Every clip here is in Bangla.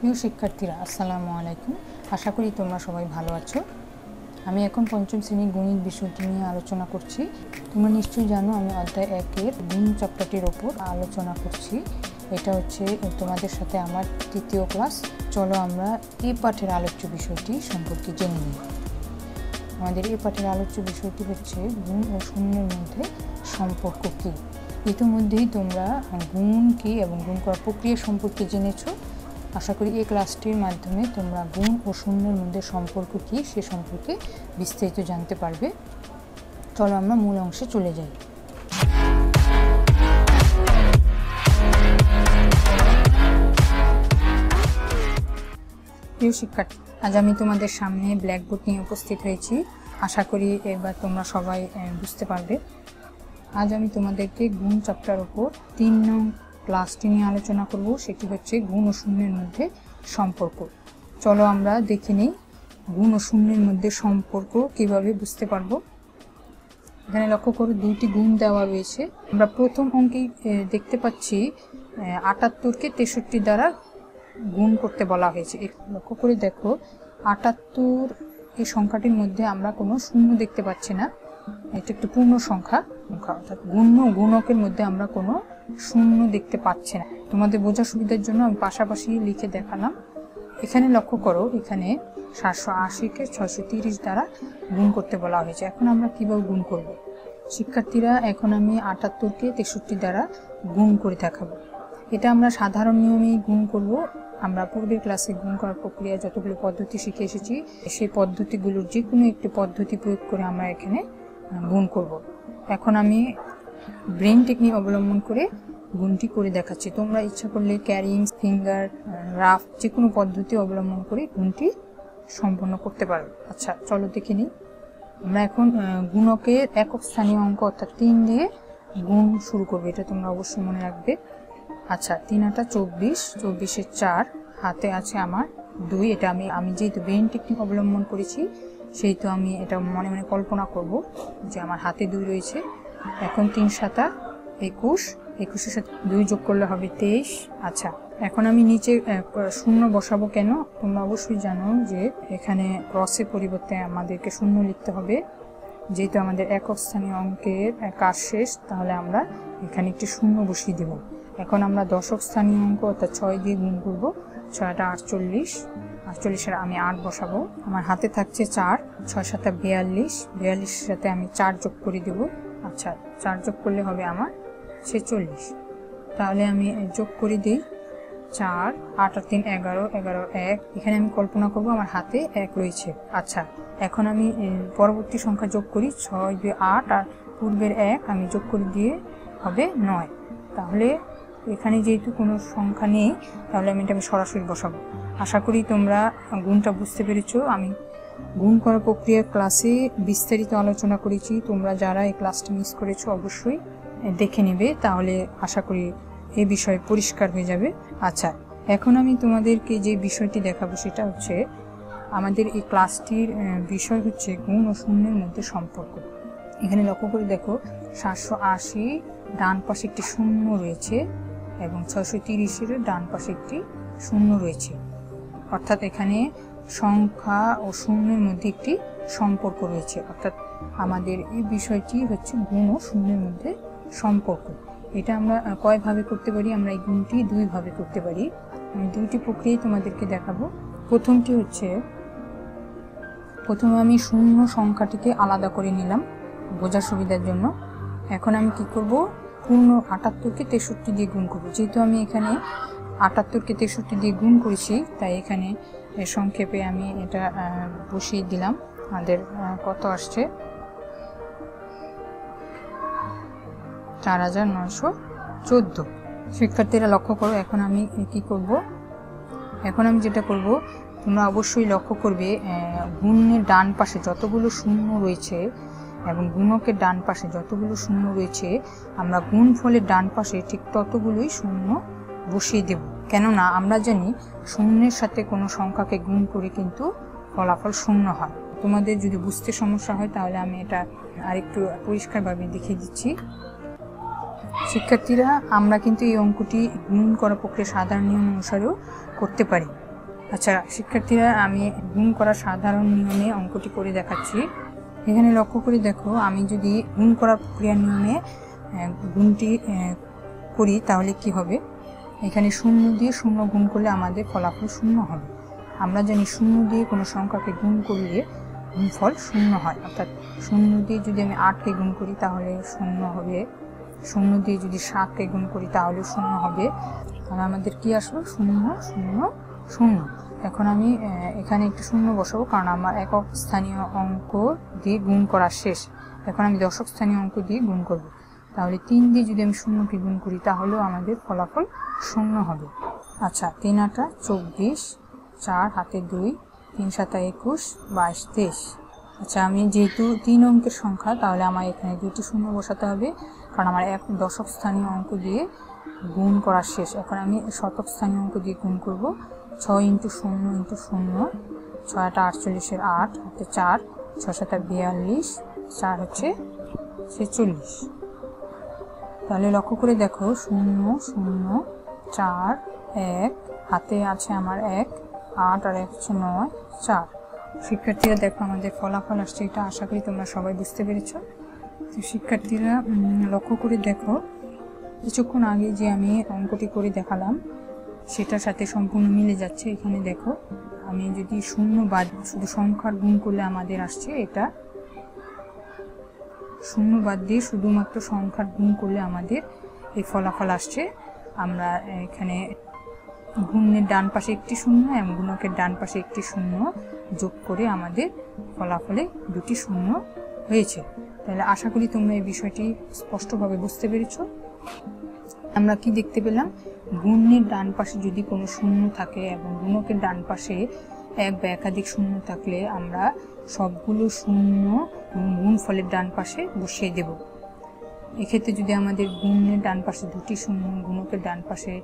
প্রিয় শিক্ষার্থীরা, আসসালামু আলাইকুম। আশা করি তোমরা সবাই ভালো আছো। আমি এখন পঞ্চম শ্রেণীর গণিত বিষয়টি নিয়ে আলোচনা করছি। তোমরা নিশ্চয়ই জানো আমি অধ্যায় 1-এর গুণ চ্যাপ্টারটির ওপর আলোচনা করছি। এটা হচ্ছে তোমাদের সাথে আমার তৃতীয় ক্লাস। চলো আমরা এই পাঠের আলোচ্য বিষয়টি সম্পর্কে জেনে নিই। আমাদের এই পাঠের আলোচ্য বিষয়টি হচ্ছে গুণ ও শূন্যের মধ্যে সম্পর্ক কী। ইতিমধ্যেই তোমরা গুণ কী এবং গুণ করার প্রক্রিয়া সম্পর্কে জেনেছো। আশা করি এই ক্লাসটির মাধ্যমে তোমরা গুণ ও শূন্যের মধ্যে সম্পর্ক কী সে সম্পর্কে বিস্তারিত জানতে পারবে। চলো আমরা মূল অংশে চলে যাই। প্রিয় শিক্ষার্থী, আজ আমি তোমাদের সামনে ব্ল্যাকবোর্ড নিয়ে উপস্থিত হয়েছি। আশা করি এবার তোমরা সবাই বুঝতে পারবে। আজ আমি তোমাদেরকে গুণ চ্যাপ্টার ওপর 3 নং ক্লাসটি নিয়ে আলোচনা করব। সেটি হচ্ছে গুণ ও শূন্যের মধ্যে সম্পর্ক। চলো আমরা দেখে নিই গুণ ও শূন্যের মধ্যে সম্পর্ক কিভাবে বুঝতে পারবো। এখানে লক্ষ্য করো, 2টি গুণ দেওয়া রয়েছে। আমরা প্রথম অঙ্কেই দেখতে পাচ্ছি 78কে 63 দ্বারা গুণ করতে বলা হয়েছে। লক্ষ্য করে দেখো, 78 এই সংখ্যাটির মধ্যে আমরা কোনো শূন্য দেখতে পাচ্ছি না। এটা একটি পূর্ণ সংখ্যা, অর্থাৎ গুণকের মধ্যে আমরা কোনো শূন্য দেখতে পাচ্ছি না। তোমাদের বোঝার সুবিধার জন্য আমি পাশাপাশি লিখে দেখালাম। এখানে লক্ষ্য করো, এখানে 780কে 630 দ্বারা গুণ করতে বলা হয়েছে। এখন আমরা কিভাবে গুণ করব? শিক্ষার্থীরা, এখন আমি 78কে 63 দ্বারা গুণ করে দেখাবো। এটা আমরা সাধারণ নিয়মেই গুণ করব। আমরা পূর্বের ক্লাসে গুণ করার প্রক্রিয়া যতগুলো পদ্ধতি শিখে এসেছি, সেই পদ্ধতিগুলোর যে কোনো একটি পদ্ধতি প্রয়োগ করে আমরা এখানে গুণ করব। এখন আমি ব্রেন টেকনিক অবলম্বন করে গুণটি করে দেখাচ্ছি। তোমরা ইচ্ছা করলে ক্যারিং, ফিঙ্গার, রাফ যে কোনো পদ্ধতি অবলম্বন করে গুণটি সম্পন্ন করতে পারো। আচ্ছা, চলো দেখে নিই। আমরা এখন গুণকের একক স্থানীয় অঙ্ক অর্থাৎ 3 দিয়ে গুণ শুরু করবো। এটা তোমরা অবশ্যই মনে রাখবে। আচ্ছা, 3 8 24, 24-এ 4, হাতে আছে আমার 2। এটা আমি যেহেতু ব্রেন টেকনিক অবলম্বন করেছি, সেহেতু আমি এটা মনে মনে কল্পনা করব যে আমার হাতে 2 রয়েছে। এখন 3 7 21, 21-এর সাথে 2 যোগ করলে হবে 23। আচ্ছা, এখন আমি নিচে শূন্য বসাবো। কেন? তোমরা অবশ্যই জানো যে এখানে ক্রসের পরিবর্তে আমাদেরকে শূন্য লিখতে হবে। যেহেতু আমাদের একক স্থানীয় অঙ্কের কাজ শেষ, তাহলে আমরা এখানে একটি শূন্য বসিয়ে দেব। এখন আমরা দশক স্থানীয় অঙ্ক অর্থাৎ 6 দিয়ে গুণ করব। 6 8 48, 48-এর আমি 8 বসাবো। আমার হাতে থাকছে 4, 6 7 42, 42-এর সাথে আমি 4 যোগ করে দেব। আচ্ছা, 4 যোগ করলে হবে আমার 46। তাহলে আমি যোগ করে দিই। 4 8 আর 3 11, 11 1। এখানে আমি কল্পনা করব আমার হাতে 1 রয়েছে। আচ্ছা, এখন আমি পরবর্তী সংখ্যা যোগ করি। 6 2 8 আর পূর্বের 1 আমি যোগ করে দিয়ে হবে 9। তাহলে এখানে যেহেতু কোনো সংখ্যা নেই, তাহলে আমি এটা সরাসরি বসাবো। আশা করি তোমরা গুণটা বুঝতে পেরেছো। আমি গুণ করার প্রক্রিয়া ক্লাসে বিস্তারিত আলোচনা করেছি। তোমরা যারা এই ক্লাসটা মিস করেছো অবশ্যই দেখে নেবে, তাহলে আশা করি এই বিষয় পরিষ্কার হয়ে যাবে। আচ্ছা, এখন আমি তোমাদেরকে যে বিষয়টি দেখাবো সেটা হচ্ছে আমাদের এই ক্লাসটির বিষয় হচ্ছে গুণ ও শূন্যের মধ্যে সম্পর্ক। এখানে লক্ষ্য করে দেখো, 780 ডান পাশে একটি শূন্য রয়েছে এবং 630-এর ডান পাশে একটি শূন্য রয়েছে। অর্থাৎ এখানে সংখ্যা ও শূন্যের মধ্যে একটি সম্পর্ক রয়েছে। অর্থাৎ আমাদের এই বিষয়টি হচ্ছে গুণ ও শূন্যের মধ্যে সম্পর্ক। এটা আমরা কয়ভাবে করতে পারি? আমরা এই গুণটি 2 ভাবে করতে পারি। আমি 2টি প্রক্রিয়াই তোমাদেরকে দেখাবো। প্রথমটি হচ্ছে, প্রথমে আমি শূন্য সংখ্যাটিকে আলাদা করে নিলাম বোঝার সুবিধার জন্য। এখন আমি কি করব? পূর্ণ 78কে 63 দিয়ে গুণ করব। যেহেতু আমি এখানে 78কে 63 দিয়ে গুণ করেছি, তাই এখানে সংক্ষেপে আমি এটা বসিয়ে দিলাম। আমাদের কত আসছে? 4914। শিক্ষার্থীরা লক্ষ্য করো, এখন আমি কি করব? এখন আমি যেটা করব, তোমরা অবশ্যই লক্ষ্য করবে গুণের ডান পাশে যতগুলো শূন্য রয়েছে এবং গুণকের ডান পাশে যতগুলো শূন্য রয়েছে, আমরা গুণফলের ডান পাশে ঠিক ততগুলোই শূন্য বসিয়ে দেব। কেননা আমরা জানি শূন্যের সাথে কোনো সংখ্যাকে গুণ করে কিন্তু ফলাফল শূন্য হয়। তোমাদের যদি বুঝতে সমস্যা হয় তাহলে আমি এটা আরেকটু পরিষ্কারভাবে দেখিয়ে দিচ্ছি। শিক্ষার্থীরা, আমরা কিন্তু এই অঙ্কটি গুণ করা প্রক্রিয়া সাধারণ নিয়ম অনুসারেও করতে পারি। আচ্ছা শিক্ষার্থীরা, আমি গুণ করার সাধারণ নিয়মে অঙ্কটি করে দেখাচ্ছি। এখানে লক্ষ্য করে দেখো, আমি যদি গুণ করার প্রক্রিয়ার নিয়মে গুণটি করি তাহলে কি হবে। এখানে 0 দিয়ে 0 গুণ করলে আমাদের ফলাফল 0 হবে। আমরা জানি 0 দিয়ে কোনো সংখ্যাকে গুণ করলে গুণফল 0 হয়, অর্থাৎ 0 দিয়ে যদি আমি 8কে গুণ করি তাহলে 0 হবে, 0 দিয়ে যদি 7কে গুণ করি তাহলে 0 হবে। আর আমাদের কি আসলো? 0 0 0। এখন আমি এখানে একটি 0 বসাবো, কারণ আমার একক স্থানীয় অঙ্ক দিয়ে গুণ করা শেষ। এখন আমি দশক স্থানীয় অঙ্ক দিয়ে গুণ করব। তাহলে 3 দিয়ে যদি আমি 0কে গুণ করি তাহলেও আমাদের ফলাফল 0 হবে। আচ্ছা, 3 8 24, 4 হাতে 2, 3 7 21, 22 23। আচ্ছা, আমি যেহেতু 3 অঙ্কের সংখ্যা, তাহলে আমার এখানে 2টি 0 বসাতে হবে, কারণ আমার এক দশক স্থানীয় অঙ্ক দিয়ে গুণ করা শেষ। এখন আমি শতক স্থানীয় অঙ্ক দিয়ে গুণ করব। 6 × 0 × 0, 6 8 48 8 হাতে 4, 6 7 42, 4 হচ্ছে 46। তাহলে লক্ষ্য করে দেখো, 0 0 4 1, হাতে আছে আমার 1, 8 আর 1 হচ্ছে 9, 4। শিক্ষার্থীরা দেখো আমাদের ফলাফল আসছে, এটা আশা করি তোমরা সবাই বুঝতে পেরেছ। তো শিক্ষার্থীরা লক্ষ্য করে দেখো, কিছুক্ষণ আগে যে আমি অঙ্কটি করে দেখালাম সেটার সাথে সম্পূর্ণ মিলে যাচ্ছে। এখানে দেখো, আমি যদি 0 বাদ শুধু সংখ্যার গুণ করলে আমাদের আসছে এটা, 0 বাদ দিয়ে শুধুমাত্র সংখ্যার গুণ করলে আমাদের এই ফলাফল আসছে। আমরা এখানে গুণের ডান পাশে একটি 0 এবং গুণকের ডান পাশে একটি 0 যোগ করে আমাদের ফলাফলে 2টি 0 হয়েছে। তাহলে আশা করি তোমরা এই বিষয়টি স্পষ্টভাবে বুঝতে পেরেছ। আমরা কি দেখতে পেলাম? গুণের ডান পাশে যদি কোনো 0 থাকে এবং গুণকের ডান পাশে এক বা একাধিক 0 থাকলে আমরা সবগুলো 0 গুণফলের ডান পাশে বসিয়ে দেব। এক্ষেত্রে যদি আমাদের গুণের ডান পাশে 2টি 0, গুণকের ডান পাশে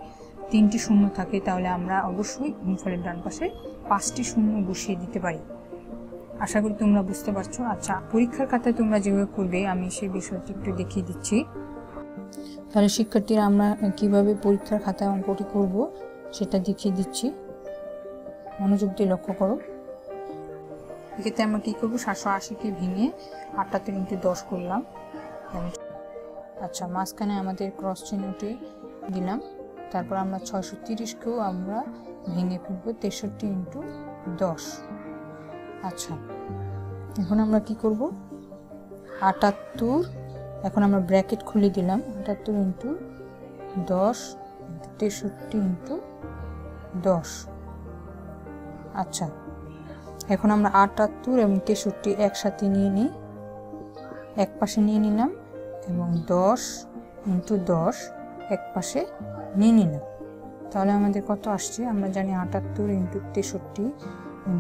3টি 0 থাকে, তাহলে আমরা অবশ্যই গুণফলের ডান পাশে 5টি 0 বসিয়ে দিতে পারি। আশা করি তোমরা বুঝতে পারছো। আচ্ছা, পরীক্ষার খাতায় তোমরা যেভাবে করবে আমি সেই বিষয়টি একটু দেখিয়ে দিচ্ছি। তাহলে শিক্ষার্থীরা, আমরা কিভাবে পরীক্ষার খাতায় অঙ্কটি করব সেটা দেখিয়ে দিচ্ছি, মনোযোগ দিয়ে লক্ষ্য করো। এক্ষেত্রে আমরা কী করবো, 780কে ভেঙে 78 × 10 করলাম। আচ্ছা, মাঝখানে আমাদের ক্রস চিহ্নটি দিলাম। তারপর আমরা 630কেও আমরা ভেঙে ফেলবো 63 × 10। আচ্ছা, এখন আমরা কি করব, 78, এখন আমরা ব্র্যাকেট খুলে দিলাম, 78 × 10 63 × 10। আচ্ছা, এখন আমরা 78 এবং 63 একসাথে নিয়ে নিই, এক পাশে নিয়ে নিলাম, এবং 10 × 10 এক পাশে নিয়ে নিলাম। তাহলে আমাদের কত আসছে? আমরা জানি 78 × 63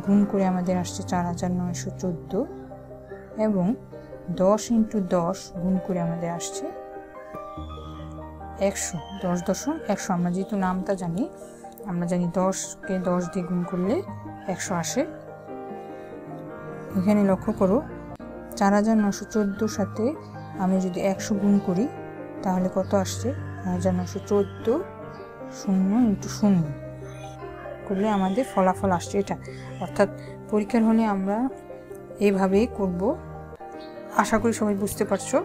গুণ করে আমাদের আসছে 4914, এবং 10 × 10 গুণ করে আমাদের আসছে 100, 10.100। আমরা যেহেতু নামটা জানি, আমরা জানি 10কে 10 দিয়ে গুণ করলে 100 আসে। এখানে লক্ষ্য করো, 4914 সাথে আমি যদি 100 গুণ করি তাহলে কত আসছে? 4914 0 × 0 করলে আমাদের ফলাফল আসছে এটা। অর্থাৎ পরীক্ষার হলে আমরা এইভাবেই করব। আশা করি সবাই বুঝতে পারছো,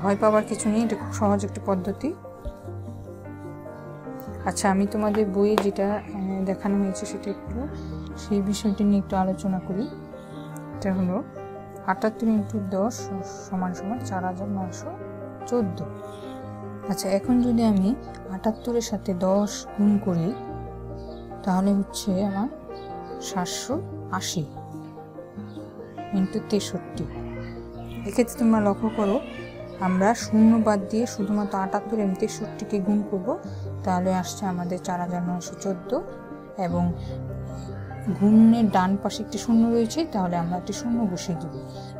ভয় পাওয়ার কিছু নেই, এটা খুব সহজ একটা পদ্ধতি। আচ্ছা, আমি তোমাদের বইয়ে যেটা দেখানো হয়েছে সেটা একটু সেই বিষয়টি নিয়ে একটু আলোচনা করি। এটা হলো 78 × 10 = 4914। আচ্ছা, এখন যদি আমি 78-এর সাথে 10 গুণ করি তাহলে হচ্ছে আমার 780 × 63। এক্ষেত্রে তোমরা লক্ষ্য করো, আমরা 0 বাদ দিয়ে শুধুমাত্র 78 এবং 63কে গুণ করব, তাহলে আসছে আমাদের 4914, এবং গুণের ডান পাশে একটি 0 রয়েছে, তাহলে আমরা একটি 0 বসিয়ে দেব।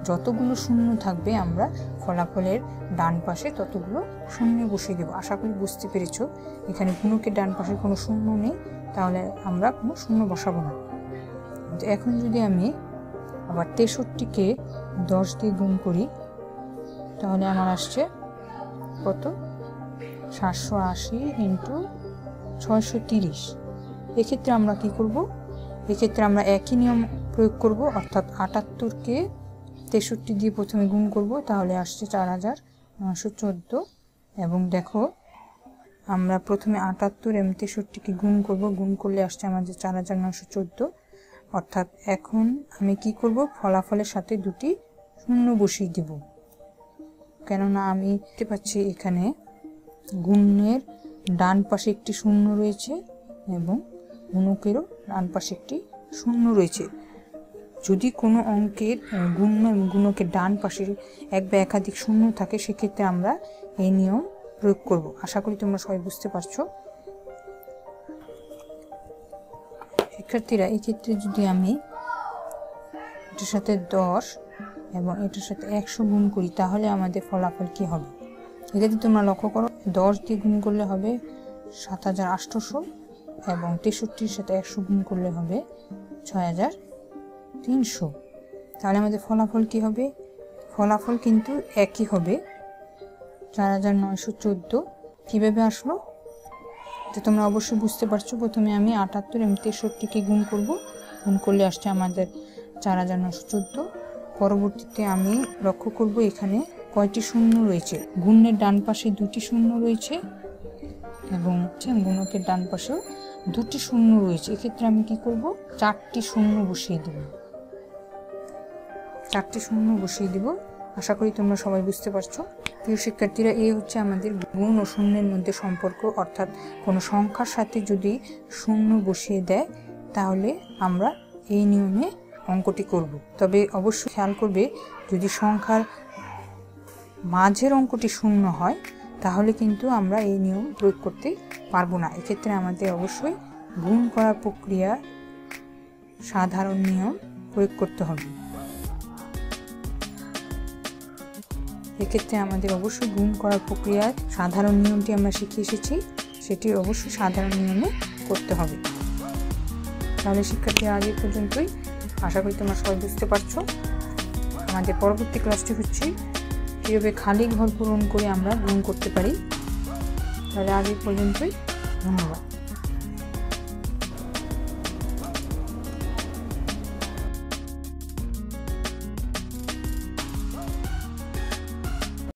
যতগুলো 0 থাকবে আমরা ফলাফলের ডান পাশে ততগুলো 0 বসিয়ে দেব। আশা করি বুঝতে পেরেছো। এখানে গুণকের ডান পাশে কোনো 0 নেই, তাহলে আমরা কোনো 0 বসাবো না। এখন যদি আমি আবার 63কে 10 দিয়ে গুণ করি তাহলে আমার আসছে কত? 780 × 630। এক্ষেত্রে আমরা কি করব, এক্ষেত্রে আমরা একই নিয়ম প্রয়োগ করব, অর্থাৎ 78কে 63 দিয়ে প্রথমে গুণ করব, তাহলে আসছে 4914। এবং দেখো আমরা প্রথমে 78 এবং 63কে গুণ করব, গুণ করলে আসছে আমাদের 4914। অর্থাৎ এখন আমি কি করব, ফলাফলের সাথে দুটি শূন্য বসিয়ে দেব, কেননা আমি দেখতে পাচ্ছি এখানে গুণের ডান পাশে একটি শূন্য রয়েছে এবং গুণকেরও ডান পাশে একটি শূন্য রয়েছে। যদি কোনো অঙ্কের গুণ এবং গুণকের ডান পাশে এক বা একাধিক শূন্য থাকে, সেক্ষেত্রে আমরা এই নিয়ম প্রয়োগ করব। আশা করি তোমরা সবাই বুঝতে পারছো। শিক্ষার্থীরা, এই ক্ষেত্রে যদি আমি এটার সাথে 10 এবং এটার সাথে 100 গুণ করি, তাহলে আমাদের ফলাফল কি হবে? এক্ষেত্রে তোমরা লক্ষ্য করো, 10 দিয়ে গুণ করলে হবে 7800 এবং 63-র সাথে 100 গুণ করলে হবে 6300। তাহলে আমাদের ফলাফল কি হবে? ফলাফল কিন্তু একই হবে, 4914। কিভাবে আসলো তো তোমরা অবশ্যই বুঝতে পারছো। প্রথমে আমি 78 এবং 63কে গুণ করব, গুণ করলে আসছে আমাদের 4914। পরবর্তীতে আমি লক্ষ্য করব এখানে কয়টি শূন্য রয়েছে। গুণের ডান পাশে দুটি শূন্য রয়েছে এবং গুণকের ডান পাশেও দুটি শূন্য রয়েছে। এক্ষেত্রে আমি কি করব, 4টি শূন্য বসিয়ে দেব, 4টি শূন্য বসিয়ে দেব। আশা করি তোমরা সবাই বুঝতে পারছো। প্রিয় শিক্ষার্থীরা, এই হচ্ছে আমাদের গুণ ও শূন্যের মধ্যে সম্পর্ক। অর্থাৎ কোনো সংখ্যার সাথে যদি শূন্য বসিয়ে দেয়, তাহলে আমরা এই নিয়মে অঙ্কটি করব। তবে অবশ্যই খেয়াল করবে, যদি সংখ্যার মাঝের অঙ্কটি শূন্য হয়, তাহলে কিন্তু আমরা এই নিয়ম প্রয়োগ করতে পারবো না। এক্ষেত্রে আমাদের অবশ্যই গুণ করার প্রক্রিয়া সাধারণ নিয়ম প্রয়োগ করতে হবে। এক্ষেত্রে আমাদের অবশ্যই গুণ করার প্রক্রিয়ার সাধারণ নিয়মটি আমরা শিখে এসেছি, সেটি অবশ্যই সাধারণ নিয়মে করতে হবে। তাহলে শিক্ষার্থীরা, আজ এই পর্যন্তই। আশা করি তোমরা সবাই বুঝতে পারছো। আমাদের পরবর্তী ক্লাসটি হচ্ছে কীভাবে খালি ঘর পূরণ করে আমরা গুণ করতে পারি। তাহলে আজ এই পর্যন্তই, ধন্যবাদ।